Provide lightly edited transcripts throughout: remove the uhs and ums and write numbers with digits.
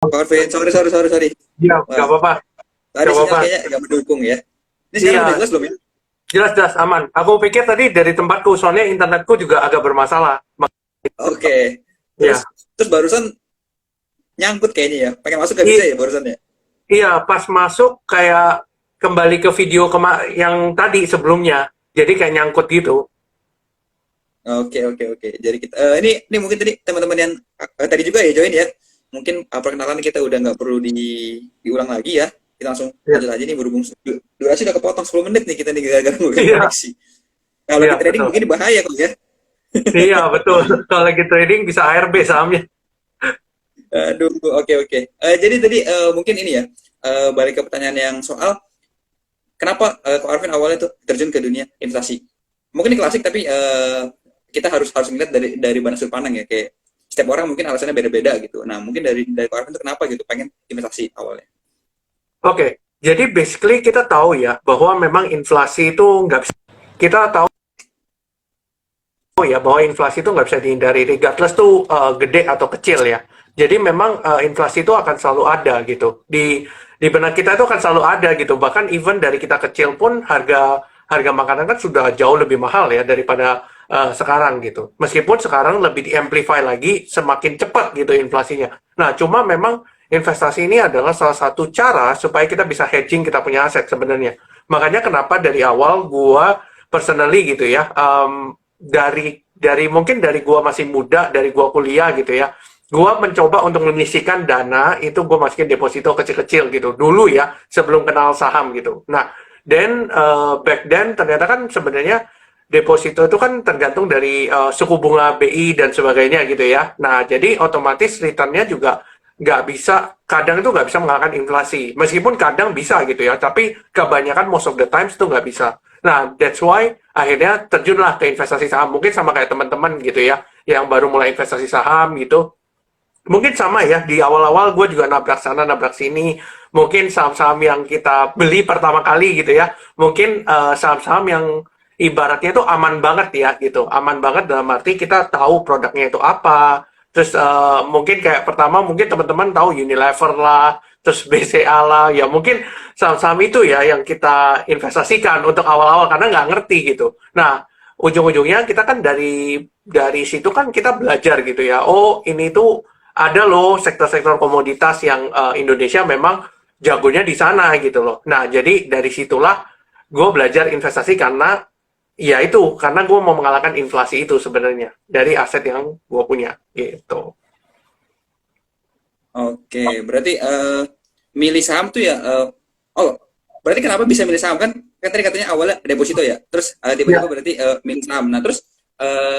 Corvin, sorry. Iya, nggak Wah, apa-apa, tadi nggak sinyal apa-apa. kayaknya nggak mendukung ya. Ini sekarang udah Iya, jelas belum ya? jelas-jelas aman. Aku pikir tadi dari tempatku, soalnya internetku juga agak bermasalah. Oke. Terus Iya, terus barusan nyangkut kayaknya ya. Pengen masuk nggak bisa I- ya barusan ya? iya, pas masuk kayak kembali ke video yang tadi sebelumnya. Jadi kayak nyangkut gitu. Oke. Jadi kita ini mungkin tadi teman-teman yang tadi juga ya join ya. Mungkin perkenalan kita udah nggak perlu diulang lagi ya. Kita langsung Iya, lanjut aja nih berhubung durasi udah kepotong 10 menit nih kita nih gara-gara ngomongin iya, koneksi. Kalau di iya, trading betul. mungkin bahaya kok ya. Iya, betul. Kalau lagi trading bisa ARB sahamnya. Aduh, oke. Jadi tadi mungkin ini ya, balik ke pertanyaan yang soal kenapa Ko Arvin awalnya tuh terjun ke dunia investasi. Mungkin ini klasik tapi kita harus harus melihat dari banyak sudut pandang ya. Kayak setiap orang mungkin alasannya beda-beda gitu. Nah, mungkin dari Ko Arvin tuh kenapa gitu pengen investasi awalnya. Oke, jadi basically kita tahu ya bahwa memang inflasi itu nggak bisa. Kita tahu ya bahwa inflasi itu nggak bisa dihindari, regardless tuh gede atau kecil ya. Jadi memang inflasi itu akan selalu ada gitu. Di benak kita itu akan selalu ada gitu. Bahkan even dari kita kecil pun harga harga makanan kan sudah jauh lebih mahal ya daripada sekarang gitu. Meskipun sekarang lebih di-amplify lagi semakin cepat gitu inflasinya. Nah, cuma memang investasi ini adalah salah satu cara supaya kita bisa hedging kita punya aset sebenarnya. Makanya kenapa dari awal gua personally gitu ya, dari mungkin dari gua masih muda, dari gua kuliah gitu ya, gua mencoba untuk menyisihkan dana itu gua masukin deposito kecil-kecil gitu dulu ya sebelum kenal saham gitu. Nah, back then ternyata kan sebenarnya deposito itu kan tergantung dari suku bunga BI dan sebagainya gitu ya. Nah, jadi otomatis returnnya juga nggak bisa, kadang itu nggak bisa mengalahkan inflasi. Meskipun kadang bisa gitu ya, tapi kebanyakan most of the times itu nggak bisa. Nah, that's why akhirnya terjunlah ke investasi saham. Mungkin sama kayak teman-teman gitu ya, yang baru mulai investasi saham gitu. Mungkin sama ya, di awal-awal gue juga nabrak sana, nabrak sini. Mungkin saham-saham yang kita beli pertama kali gitu ya. Mungkin saham-saham yang ibaratnya itu aman banget ya gitu. Aman banget dalam arti kita tahu produknya itu apa. Terus mungkin kayak pertama mungkin teman-teman tahu Unilever lah, terus BCA lah. Ya mungkin saham-saham itu ya yang kita investasikan untuk awal-awal karena nggak ngerti gitu. Nah, ujung-ujungnya kita kan dari situ kan kita belajar gitu ya. Oh, ini tuh ada loh sektor-sektor komoditas yang Indonesia memang jagonya di sana gitu loh. Nah, jadi dari situlah gue belajar investasi karena ya itu, karena gue mau mengalahkan inflasi itu sebenarnya dari aset yang gue punya gitu. Oke, berarti milih saham tuh ya oh, berarti kenapa bisa milih saham kan? Kan tadi katanya awalnya deposito ya. Terus tiba-tiba Ya, berarti milih saham. Nah, terus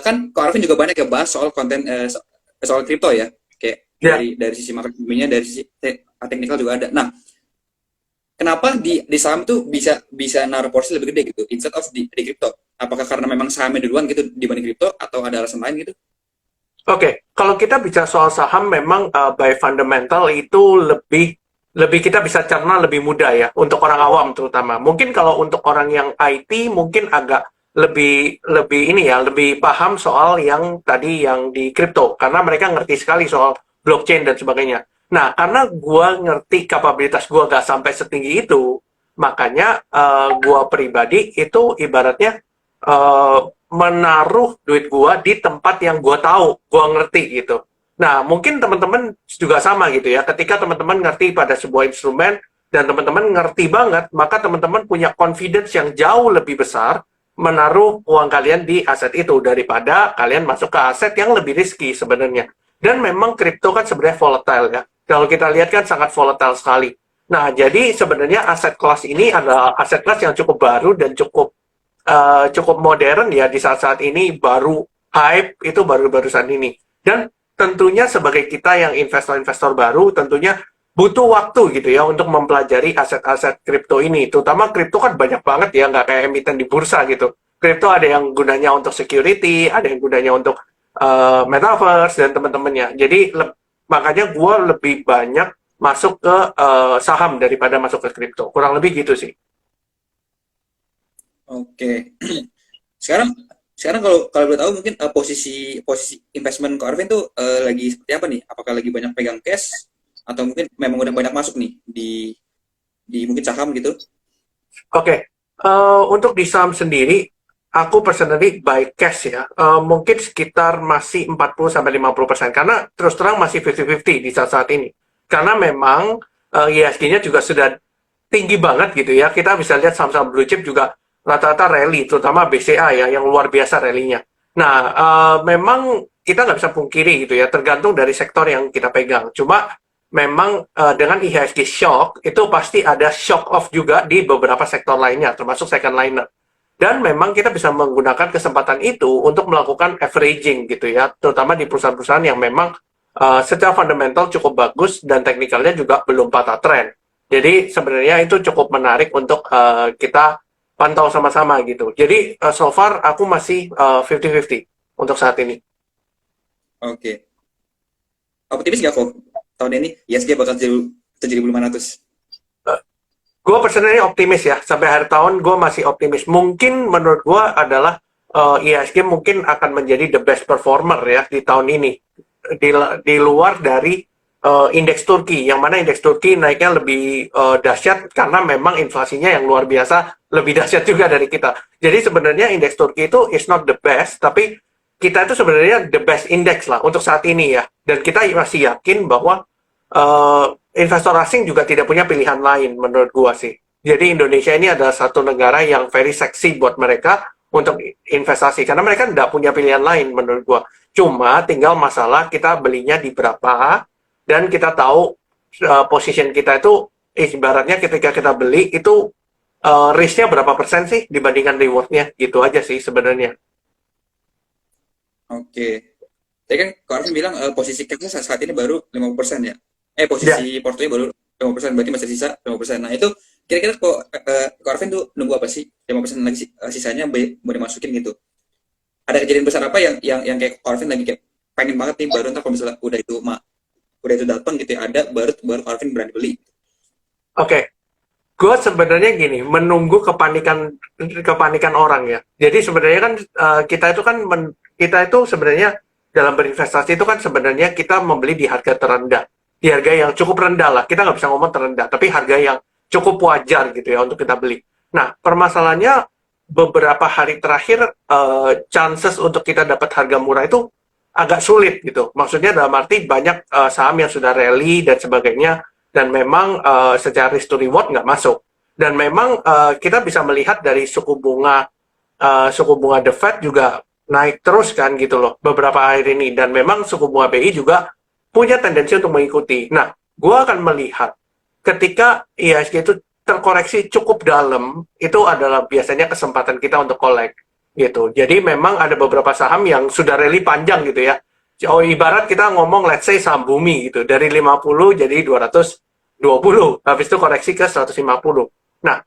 kan Ko Arvin juga banyak ya bahas soal konten soal kripto ya. Kayak ya. dari sisi market ilmiahnya, dari sisi teknikal juga ada. Nah, kenapa di saham tuh bisa bisa naruh porsi lebih gede gitu instead of di kripto? Apakah karena memang sahamnya duluan gitu dibanding kripto atau ada alasan lain gitu? Oke, kalau kita bicara soal saham, memang by fundamental itu lebih lebih kita bisa cerna lebih mudah ya untuk orang awam terutama. Mungkin kalau untuk orang yang IT mungkin agak lebih lebih ini ya lebih paham soal yang tadi yang di kripto karena mereka ngerti sekali soal blockchain dan sebagainya. Nah, karena gua ngerti kapabilitas gua gak sampai setinggi itu, makanya gua pribadi itu ibaratnya eh, menaruh duit gua di tempat yang gua tahu, gua ngerti gitu. Nah, mungkin teman-teman juga sama gitu ya. Ketika teman-teman ngerti pada sebuah instrumen dan teman-teman ngerti banget, maka teman-teman punya confidence yang jauh lebih besar menaruh uang kalian di aset itu daripada kalian masuk ke aset yang lebih risky sebenarnya. Dan memang kripto kan sebenarnya volatile ya. Kalau kita lihat kan sangat volatile sekali. Nah, jadi sebenarnya aset kelas ini adalah aset kelas yang cukup baru dan cukup modern ya di saat-saat ini, baru hype itu baru-barusan ini. Dan tentunya sebagai kita yang investor-investor baru tentunya butuh waktu gitu ya untuk mempelajari aset-aset kripto ini. Terutama kripto kan banyak banget ya, nggak kayak emiten di bursa gitu. Kripto ada yang gunanya untuk security, ada yang gunanya untuk metaverse dan teman-temannya. Jadi makanya gue lebih banyak masuk ke saham daripada masuk ke kripto. Kurang lebih gitu sih. Oke. Sekarang sekarang kalau kalau boleh tahu mungkin posisi posisi investment Ko Arvin tuh lagi seperti apa nih? Apakah lagi banyak pegang cash atau mungkin memang udah banyak masuk nih di mungkin saham gitu? Oke, untuk di saham sendiri, aku personally buy cash ya. Mungkin sekitar masih 40-50%, karena terus terang masih 50-50 di saat-saat ini. Karena memang ISG-nya juga sudah tinggi banget gitu ya. Kita bisa lihat saham-saham blue chip juga rata-rata rally, terutama BCA ya, yang luar biasa rally-nya. Nah, memang kita nggak bisa pungkiri gitu ya, tergantung dari sektor yang kita pegang. Cuma memang dengan IHSG shock itu pasti ada shock off juga di beberapa sektor lainnya, termasuk second liner. Dan memang kita bisa menggunakan kesempatan itu untuk melakukan averaging gitu ya, terutama di perusahaan-perusahaan yang memang secara fundamental cukup bagus dan teknikalnya juga belum patah tren. Jadi sebenarnya itu cukup menarik untuk kita pantau sama-sama gitu. Jadi so far aku masih 50-50 untuk saat ini. Oke. Optimis nggak kok tahun ini ISG bakal jadi 7.500? Gue personally optimis ya, sampai akhir tahun gue masih optimis. Mungkin menurut gue adalah IHSG mungkin akan menjadi the best performer ya di tahun ini. Di luar dari indeks Turki, yang mana indeks Turki naiknya lebih dahsyat karena memang inflasinya yang luar biasa, lebih dahsyat juga dari kita. Jadi sebenarnya indeks Turki itu is not the best, tapi kita itu sebenarnya the best index lah untuk saat ini ya. Dan kita masih yakin bahwa eh, investor asing juga tidak punya pilihan lain menurut gua sih. Jadi Indonesia ini adalah satu negara yang very seksi buat mereka untuk investasi karena mereka tidak punya pilihan lain menurut gua. Cuma tinggal masalah kita belinya di berapa dan kita tahu position kita itu ibaratnya ketika kita beli itu risk-nya berapa persen sih dibandingkan reward-nya gitu aja sih sebenarnya. Oke. Tadi kan Kak Arvin bilang posisi cash saat ini baru 50% ya. Ya, Posisi portonya baru 50%, berarti masih sisa 50%. Nah, itu kira-kira kok Kak Arvin tuh nunggu apa sih? 50% lagi sisanya mau dimasukin gitu. Ada kejadian besar apa yang kayak Kak Arvin lagi kayak pengen banget nih baru ntar kalau misalnya udah itu datang gitu ya, ada baru baru Kak Arvin berani beli. oke. Gue sebenarnya gini, menunggu kepanikan kepanikan orang ya. Jadi sebenarnya kan kita itu sebenarnya dalam berinvestasi itu kan sebenarnya kita membeli di harga terendah, di harga yang cukup rendah lah. Kita nggak bisa ngomong terendah, tapi harga yang cukup wajar gitu ya untuk kita beli. Nah, permasalahannya beberapa hari terakhir chances untuk kita dapat harga murah itu agak sulit gitu. Maksudnya dalam arti banyak saham yang sudah rally dan sebagainya dan memang secara risk to reward nggak masuk. Dan memang kita bisa melihat dari suku bunga The Fed juga naik terus kan gitu loh beberapa hari ini dan memang suku bunga BI juga punya tendensi untuk mengikuti. Nah, gue akan melihat ketika IHSG itu terkoreksi cukup dalam, itu adalah biasanya kesempatan kita untuk collect gitu. Jadi memang ada beberapa saham yang sudah rally panjang gitu ya. Oh, ibarat kita ngomong let's say saham bumi gitu, dari 50 jadi 220, habis itu koreksi ke 150. Nah,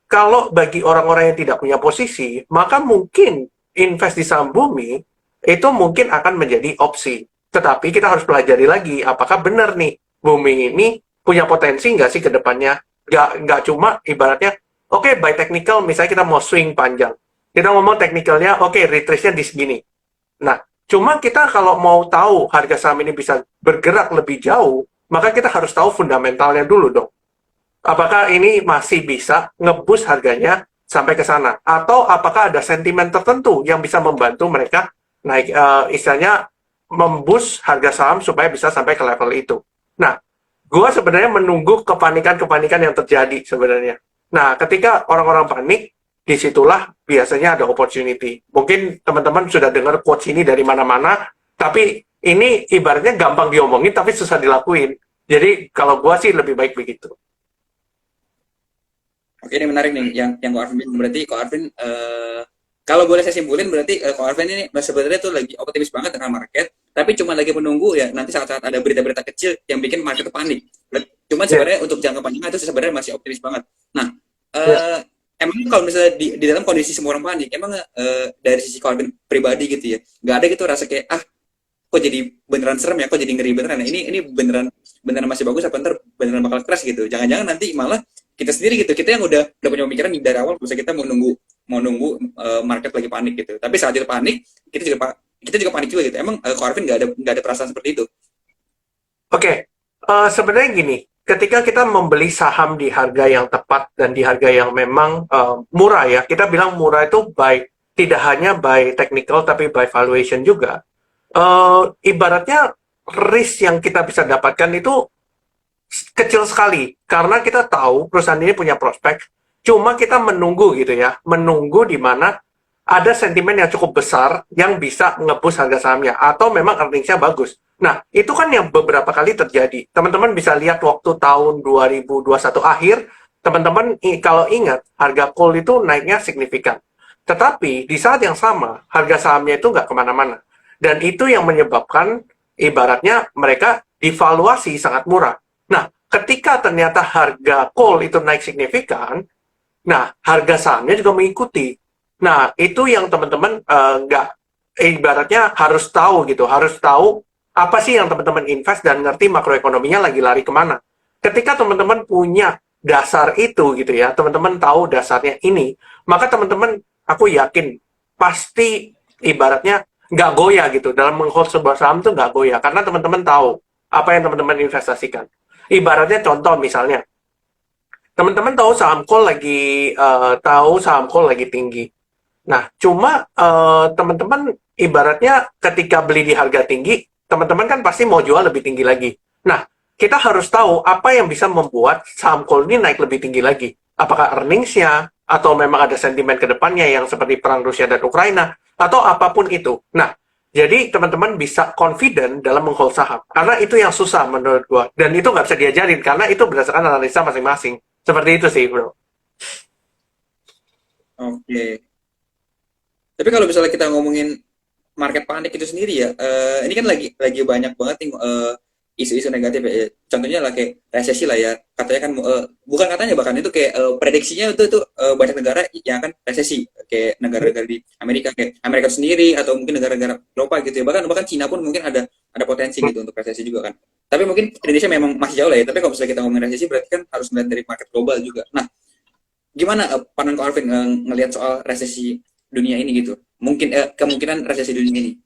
kalau bagi orang-orang yang tidak punya posisi, maka mungkin invest di saham bumi itu mungkin akan menjadi opsi. Tetapi kita harus pelajari lagi, apakah benar nih bumi ini punya potensi nggak sih ke depannya? Nggak cuma ibaratnya, oke, by technical, misalnya kita mau swing panjang. Kita ngomong teknikalnya, oke, retrace-nya di segini. Nah, cuma kita kalau mau tahu harga saham ini bisa bergerak lebih jauh, maka kita harus tahu fundamentalnya dulu dong. Apakah ini masih bisa ngebus harganya sampai ke sana? Atau apakah ada sentimen tertentu yang bisa membantu mereka naik, istilahnya membus harga saham supaya bisa sampai ke level itu. Nah, gue sebenarnya menunggu kepanikan-kepanikan yang terjadi sebenarnya. Nah, ketika orang-orang panik, disitulah biasanya ada opportunity. Mungkin teman-teman sudah dengar quotes ini dari mana-mana, tapi ini ibaratnya gampang diomongin tapi susah dilakuin. Jadi kalau gue sih lebih baik begitu. Oke, ini menarik nih yang Ko Arvin bilang. Berarti Ko Arvin kalau boleh saya simpulin berarti Ko Arvin ini sebenarnya tuh lagi optimis banget dengan market, tapi cuma lagi menunggu ya nanti saat-saat ada berita-berita kecil yang bikin market tuh panik. Cuman Ya, sebenarnya untuk jangka panjang itu sebenarnya masih optimis banget. Nah, ya. emang kalau misalnya di dalam kondisi semua orang panik, emang dari sisi Ko Arvin pribadi gitu ya, nggak ada gitu rasa kayak kok jadi beneran serem ya, kok jadi ngeri beneran. Nah, ini beneran beneran masih bagus apa ntar beneran bakal crash gitu. Jangan-jangan nanti malah kita sendiri gitu, kita yang udah punya pemikiran dari awal, bisa kita mau nunggu market lagi panik gitu. Tapi saat itu panik, kita juga panik juga gitu. Emang Ko Arvin nggak ada perasaan seperti itu? Oke, Sebenarnya gini, ketika kita membeli saham di harga yang tepat dan di harga yang memang murah ya, kita bilang murah itu tidak hanya by technical tapi by valuation juga. Ibaratnya risk yang kita bisa dapatkan itu kecil sekali karena kita tahu perusahaan ini punya prospek. Cuma kita menunggu gitu ya, menunggu di mana ada sentimen yang cukup besar yang bisa ngebus harga sahamnya atau memang earnings-nya bagus. Nah, itu kan yang beberapa kali terjadi. Teman-teman bisa lihat waktu tahun 2021 akhir, teman-teman kalau ingat, harga coal itu naiknya signifikan. Tetapi di saat yang sama, harga sahamnya itu nggak kemana-mana. Dan itu yang menyebabkan ibaratnya mereka divaluasi sangat murah. Nah, ketika ternyata harga coal itu naik signifikan, nah harga sahamnya juga mengikuti. Nah, itu yang teman-teman nggak ibaratnya harus tahu gitu, harus tahu apa sih yang teman-teman invest dan ngerti makroekonominya lagi lari kemana. Ketika teman-teman punya dasar itu gitu ya, teman-teman tahu dasarnya ini, maka teman-teman, aku yakin pasti ibaratnya nggak goyah gitu dalam menghold sebuah saham tuh nggak goyah karena teman-teman tahu apa yang teman-teman investasikan. Ibaratnya contoh misalnya, teman-teman tahu saham call lagi tinggi. Nah, cuma teman-teman ibaratnya ketika beli di harga tinggi, teman-teman kan pasti mau jual lebih tinggi lagi. Nah, kita harus tahu apa yang bisa membuat saham call ini naik lebih tinggi lagi. Apakah earnings-nya, atau memang ada sentimen ke depannya yang seperti perang Rusia dan Ukraina, atau apapun itu. Nah, jadi teman-teman bisa confident dalam menghold saham. Karena itu yang susah menurut gua. Dan itu nggak bisa diajarin, karena itu berdasarkan analisa masing-masing. Seperti itu sih, bro. Oke. Tapi kalau misalnya kita ngomongin market panik itu sendiri ya, ini kan lagi banyak banget nih isu-isu negatif ya. Contohnya lah kayak resesi lah ya. Katanya kan bukan katanya bahkan itu kayak prediksinya itu banyak negara yang akan resesi kayak negara-negara di Amerika kayak Amerika sendiri atau mungkin negara-negara Eropa gitu ya. Bahkan bahkan Cina pun mungkin ada potensi gitu untuk resesi juga kan. Tapi mungkin Indonesia memang masih jauh lah ya. Tapi kalau misalnya kita ngomongin resesi berarti kan harus melihat dari market global juga. Nah, gimana pandangan Ko Alvin ngelihat soal resesi dunia ini gitu? Mungkin kemungkinan resesi dunia ini.